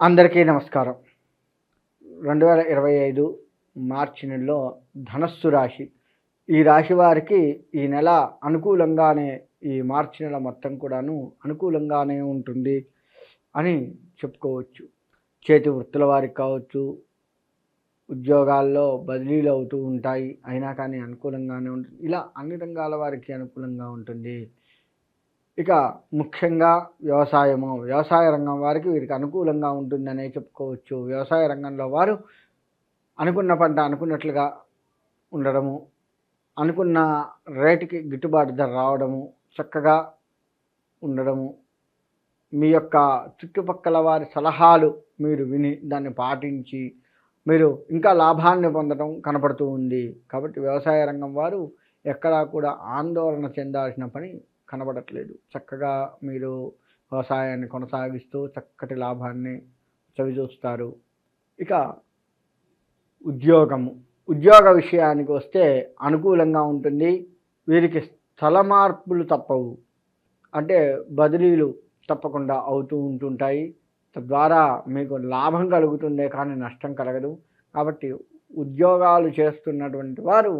అందరికీ నమస్కారం. 2025 మార్చి నెలలో ధనస్సు రాశి. ఈ రాశి వారికి ఈ నెల అనుకూలంగానే, ఈ మార్చి నెల మొత్తం కూడాను అనుకూలంగానే ఉంటుంది అని చెప్పుకోవచ్చు. చేతి వృత్తుల వారికి కావచ్చు, ఉద్యోగాల్లో బదిలీలు అవుతూ ఉంటాయి, అయినా కానీ అనుకూలంగానే ఉంటుంది. ఇలా అన్ని రంగాల వారికి అనుకూలంగా ఉంటుంది. ఇక ముఖ్యంగా వ్యవసాయ రంగం వారికి వీరికి అనుకూలంగా ఉంటుందనే చెప్పుకోవచ్చు. వ్యవసాయ రంగంలో వారు అనుకున్న పంట అనుకున్నట్లుగా ఉండడము, అనుకున్న రేటుకి గిట్టుబాటు ధర రావడము, చక్కగా ఉండడము, మీ యొక్క చుట్టుపక్కల వారి సలహాలు మీరు విని దాన్ని పాటించి మీరు ఇంకా లాభాన్ని పొందడం కనపడుతూ ఉంది. కాబట్టి వ్యవసాయ రంగం వారు ఎక్కడా కూడా ఆందోళన చెందాల్సిన పని కనబడట్లేదు. చక్కగా మీరు వ్యవసాయాన్ని కొనసాగిస్తూ చక్కటి లాభాన్ని చవిచూస్తారు. ఇక ఉద్యోగ విషయానికి వస్తే అనుకూలంగా ఉంటుంది. వీరికి స్థల మార్పులు తప్పవు, అంటే బదిలీలు తప్పకుండా అవుతూ ఉంటుంటాయి. తద్వారా మీకు లాభం కలుగుతుందే కానీ నష్టం కలగదు. కాబట్టి ఉద్యోగాలు చేస్తున్నటువంటి వారు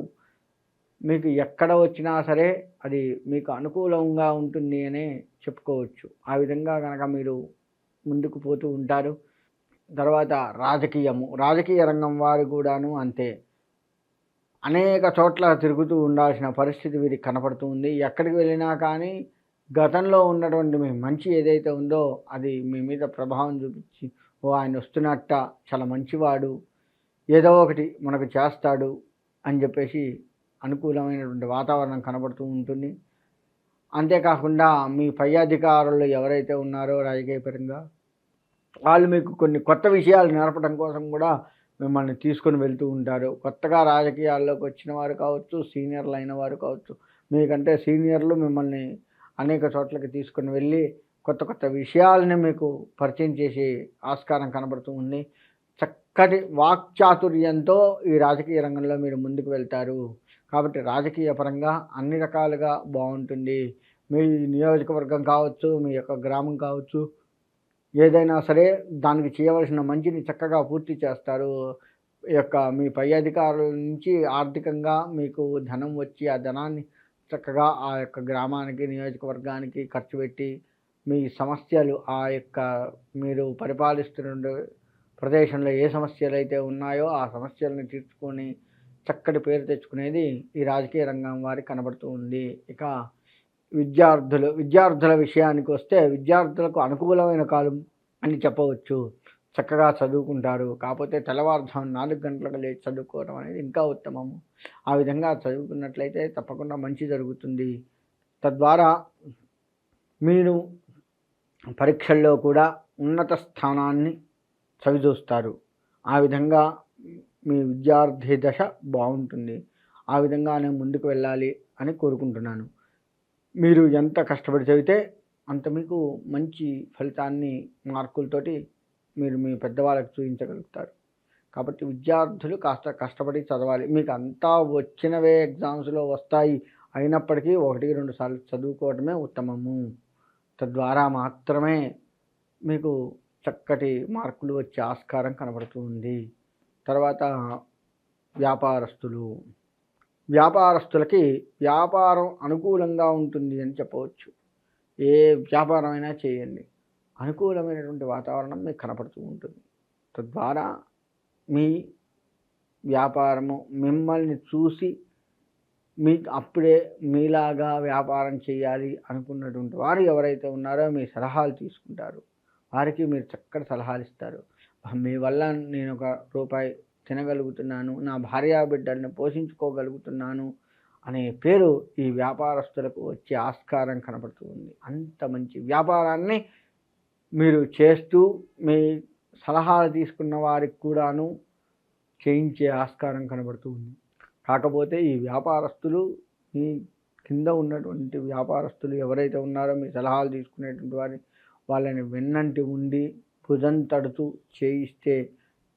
మీకు ఎక్కడ వచ్చినా సరే అది మీకు అనుకూలంగా ఉంటుంది అనే చెప్పుకోవచ్చు. ఆ విధంగా కనుక మీరు ముందుకు పోతూ ఉంటారు. తర్వాత రాజకీయ రంగం వారు కూడాను అంతే. అనేక చోట్ల తిరుగుతూ ఉండాల్సిన పరిస్థితి వీరికి కనపడుతూ ఉంది. ఎక్కడికి వెళ్ళినా కానీ గతంలో ఉన్నటువంటి మీ మంచి ఏదైతే ఉందో అది మీ మీద ప్రభావం చూపించి, ఆయన వస్తున్నట్ట, చాలా మంచివాడు, ఏదో ఒకటి మనకు చేస్తాడు అని చెప్పేసి అనుకూలమైనటువంటి వాతావరణం కనబడుతూ ఉంటుంది. అంతేకాకుండా మీ పై అధికారులు ఎవరైతే ఉన్నారో రాజకీయపరంగా వాళ్ళు మీకు కొన్ని కొత్త విషయాలు నేర్పడం కోసం కూడా మిమ్మల్ని తీసుకొని వెళ్తూ ఉంటారు. కొత్తగా రాజకీయాల్లోకి వచ్చిన వారు కావచ్చు, సీనియర్లు అయిన వారు కావచ్చు, మీకంటే సీనియర్లు మిమ్మల్ని అనేక చోట్లకి తీసుకొని వెళ్ళి కొత్త విషయాలని మీకు పరిచయం చేసే ఆస్కారం కనబడుతూ ఉంది. చక్కటి వాక్చాతుర్యంతో ఈ రాజకీయ రంగంలో మీరు ముందుకు వెళ్తారు. కాబట్టి రాజకీయ పరంగా అన్ని రకాలుగా బాగుంటుంది. మీ నియోజకవర్గం కావచ్చు, మీ యొక్క గ్రామం కావచ్చు, ఏదైనా సరే దానికి చేయవలసిన మంచిని చక్కగా పూర్తి చేస్తారు. మీ పై అధికారుల నుంచి ఆర్థికంగా మీకు ధనం వచ్చి ఆ ధనాన్ని చక్కగా ఆ యొక్క గ్రామానికి, నియోజకవర్గానికి ఖర్చు పెట్టి మీ సమస్యలు, మీరు పరిపాలిస్తున్న ప్రదేశంలో ఏ సమస్యలు అయితే ఉన్నాయో ఆ సమస్యలను తీర్చుకొని చక్కటి పేరు తెచ్చుకునేది ఈ రాజకీయ రంగం వారికి కనబడుతూ ఉంది. ఇక విద్యార్థుల విషయానికి వస్తే విద్యార్థులకు అనుకూలమైన కాలం అని చెప్పవచ్చు. చక్కగా చదువుకుంటారు. కాకపోతే తెల్లవారుజాము 4 గంటలకు లేచి చదువుకోవడం అనేది ఇంకా ఉత్తమము. ఆ విధంగా చదువుకున్నట్లయితే తప్పకుండా మంచి జరుగుతుంది. తద్వారా మీరు పరీక్షల్లో కూడా ఉన్నత స్థానాన్ని చవిచూస్తారు. ఆ విధంగా మీ విద్యార్థి దశ బాగుంటుంది. ఆ విధంగానే ముందుకు వెళ్ళాలి అని కోరుకుంటున్నాను. మీరు ఎంత కష్టపడి చదివితే అంత మీకు మంచి ఫలితాన్ని మార్కులతోటి మీరు మీ పెద్దవాళ్ళకి చూపించగలుగుతారు. కాబట్టి విద్యార్థులు కాస్త కష్టపడి చదవాలి. మీకు అంతా వచ్చినవే ఎగ్జామ్స్లో వస్తాయి అయినప్పటికీ 1-2 సార్లు చదువుకోవడమే ఉత్తమము. తద్వారా మాత్రమే మీకు చక్కటి మార్కులు వచ్చే ఆస్కారం కనబడుతుంది. తర్వాత వ్యాపారస్తులకి వ్యాపారం అనుకూలంగా ఉంటుంది అని చెప్పవచ్చు. ఏ వ్యాపారమైనా చేయండి, అనుకూలమైనటువంటి వాతావరణం మీకు కనపడుతూ ఉంటుంది. తద్వారా మీ వ్యాపారము మిమ్మల్ని చూసి మీకు అప్పుడే మీలాగా వ్యాపారం చేయాలి అనుకున్నటువంటి వారు ఎవరైతే ఉన్నారో మీ సలహాలు తీసుకుంటారు. వారికి మీరు చక్కటి సలహాలు ఇస్తారు. మీ వల్ల నేను ₹1 తినగలుగుతున్నాను, నా భార్యా బిడ్డల్ని పోషించుకోగలుగుతున్నాను అనే పేరు ఈ వ్యాపారస్తులకు వచ్చే ఆస్కారం కనపడుతూ ఉంది. అంత మంచి వ్యాపారాన్ని మీరు చేస్తూ మీ సలహాలు తీసుకున్న వారికి కూడాను చేయించే ఆస్కారం కనబడుతూ ఉంది. కాకపోతే ఈ వ్యాపారస్తులు, మీ కింద ఉన్నటువంటి వ్యాపారస్తులు ఎవరైతే ఉన్నారో మీ సలహాలు తీసుకునేటువంటి వాళ్ళని వెన్నంటి ఉండి భుజం తడుతూ చేయిస్తే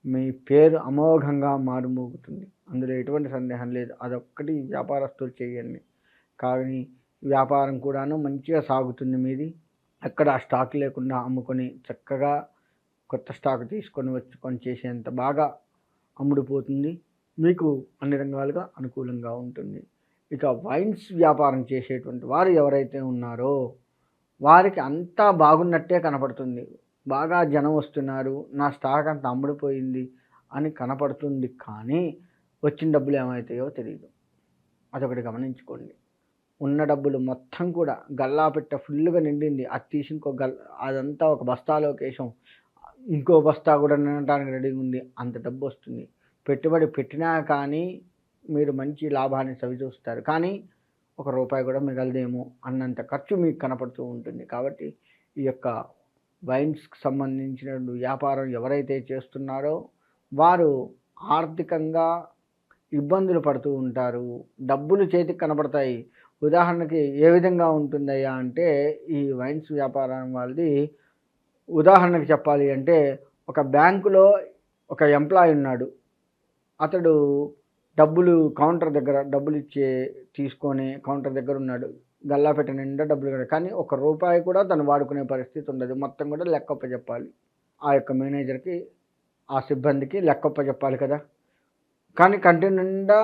మీ పేరు అమోఘంగా మారుమోగుతుంది. అందులో ఎటువంటి సందేహం లేదు. అదొక్కటి వ్యాపారస్తులు చేయండి. కానీ వ్యాపారం కూడాను మంచిగా సాగుతుంది మీది. ఎక్కడ స్టాక్ లేకుండా అమ్ముకొని చక్కగా కొత్త స్టాక్ తీసుకొని వచ్చుకొని చేసేంత బాగా అమ్ముడుపోతుంది. మీకు అన్ని రంగాలుగా అనుకూలంగా ఉంటుంది. ఇక వైన్స్ వ్యాపారం చేసేటువంటి వారు ఎవరైతే ఉన్నారో వారికి అంతా బాగున్నట్టే కనపడుతుంది. బాగా జనం వస్తున్నారు, నా స్టాక్ అంతా అమ్ముడుపోయింది అని కనపడుతుంది. కానీ వచ్చిన డబ్బులు ఏమవుతాయో తెలియదు. అదొకటి గమనించుకోండి. ఉన్న డబ్బులు మొత్తం కూడా గల్లా పెట్ట ఫుల్గా నిండింది, అది తీసి అదంతా ఒక బస్తాలోకి వేసాం, ఇంకో బస్తా కూడా నిండటానికి రెడీగా ఉంది, అంత డబ్బు వస్తుంది. పెట్టుబడి పెట్టినా కానీ మీరు మంచి లాభాన్ని చవిచూస్తారు, కానీ ఒక రూపాయి కూడా మిగలదేమో అన్నంత ఖర్చు మీకు కనపడుతూ ఉంటుంది. కాబట్టి ఈ యొక్క వైన్స్కి సంబంధించిన వ్యాపారం ఎవరైతే చేస్తున్నారో వారు ఆర్థికంగా ఇబ్బందులు పడుతూ ఉంటారు. డబ్బులు చేతికి కనపడతాయి. ఉదాహరణకి ఏ విధంగా ఉంటుందయ్యా అంటే, ఈ వైన్స్ వ్యాపారం వాళ్ళది ఉదాహరణకి చెప్పాలి అంటే, ఒక బ్యాంకులో ఒక ఎంప్లాయీ ఉన్నాడు. అతడు డబ్బులు కౌంటర్ దగ్గర డబ్బులు తీసుకొని కౌంటర్ దగ్గర ఉన్నాడు. గల్లాపెట్ట నిండా డబ్బులు కూడా, కానీ ఒక రూపాయి కూడా తను వాడుకునే పరిస్థితి ఉండదు. మొత్తం కూడా లెక్కప్ప చెప్పాలి. ఆ యొక్క మేనేజర్కి, ఆ సిబ్బందికి లెక్కప్ప చెప్పాలి కదా. కానీ కంటి నిండా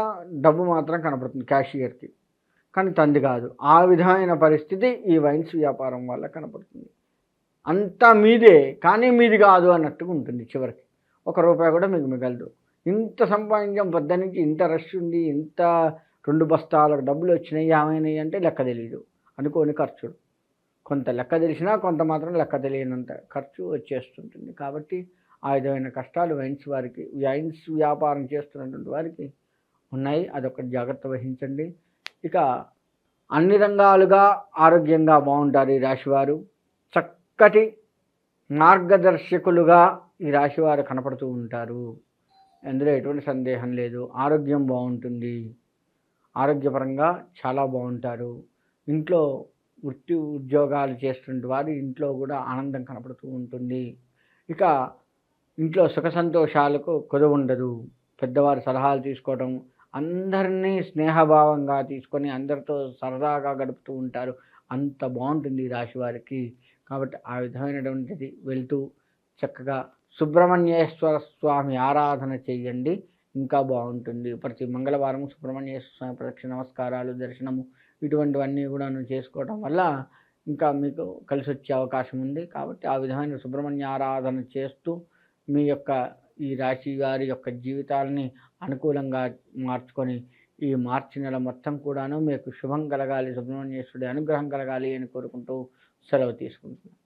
డబ్బు మాత్రం కనపడుతుంది క్యాషియర్కి, కానీ తంది కాదు. ఆ విధమైన పరిస్థితి ఈ వైన్స్ వ్యాపారం వల్ల కనపడుతుంది. అంతా మీదే కానీ మీది కాదు అన్నట్టుగా ఉంటుంది. చివరికి ఒక రూపాయి కూడా మీకు మిగలదు. ఇంత సంపాదించాం, పొద్దు నుంచి ఇంత రష్ ఉంది, ఇంత 2 బస్తాలకు డబ్బులు వచ్చినాయి, ఏమైనాయి అంటే లెక్క తెలియదు. అనుకోని ఖర్చులు కొంత లెక్క తెలిసినా కొంత మాత్రం లెక్క తెలియనంత ఖర్చు వచ్చేస్తుంటుంది. కాబట్టి ఆ విధమైన కష్టాలు వైన్స్ వ్యాపారం చేస్తున్నటువంటి వారికి ఉన్నాయి. అదొక జాగ్రత్త వహించండి. ఇక అన్ని రంగాలుగా ఆరోగ్యంగా బాగుంటారు ఈ రాశివారు. చక్కటి మార్గదర్శకులుగా ఈ రాశివారు కనపడుతూ ఉంటారు. అందులో ఎటువంటి సందేహం లేదు. ఆరోగ్యం బాగుంటుంది, ఆరోగ్యపరంగా చాలా బాగుంటారు. ఇంట్లో వృత్తి ఉద్యోగాలు చేస్తున్న వారు ఇంట్లో కూడా ఆనందం కనపడుతూ ఉంటుంది. ఇక ఇంట్లో సుఖ సంతోషాలకు కొదవ ఉండదు. పెద్దవారి సలహాలు తీసుకోవడం, అందరినీ స్నేహభావంగా తీసుకొని అందరితో సరదాగా గడుపుతూ ఉంటారు. అంత బాగుంటుంది ఈ రాశి వారికి. కాబట్టి ఆ విధమైనటువంటిది వెళ్తూ చక్కగా సుబ్రహ్మణ్యేశ్వర స్వామి ఆరాధన చేయండి, ఇంకా బాగుంటుంది. ప్రతి మంగళవారం సుబ్రహ్మణ్యేశ్వర స్వామి ప్రదక్షిణ నమస్కారాలు, దర్శనము ఇటువంటివన్నీ కూడా చేసుకోవడం వల్ల ఇంకా మీకు కలిసి వచ్చే అవకాశం ఉంది. కాబట్టి ఆ విధమైన సుబ్రహ్మణ్య ఆరాధన చేస్తూ మీ యొక్క ఈ రాశి వారి యొక్క జీవితాలని అనుకూలంగా మార్చుకొని ఈ మార్చి నెల మొత్తం కూడాను మీకు శుభం కలగాలి, సుబ్రహ్మణ్యేశ్వరుడి అనుగ్రహం కలగాలి అని కోరుకుంటూ సెలవు తీసుకుంటున్నాను.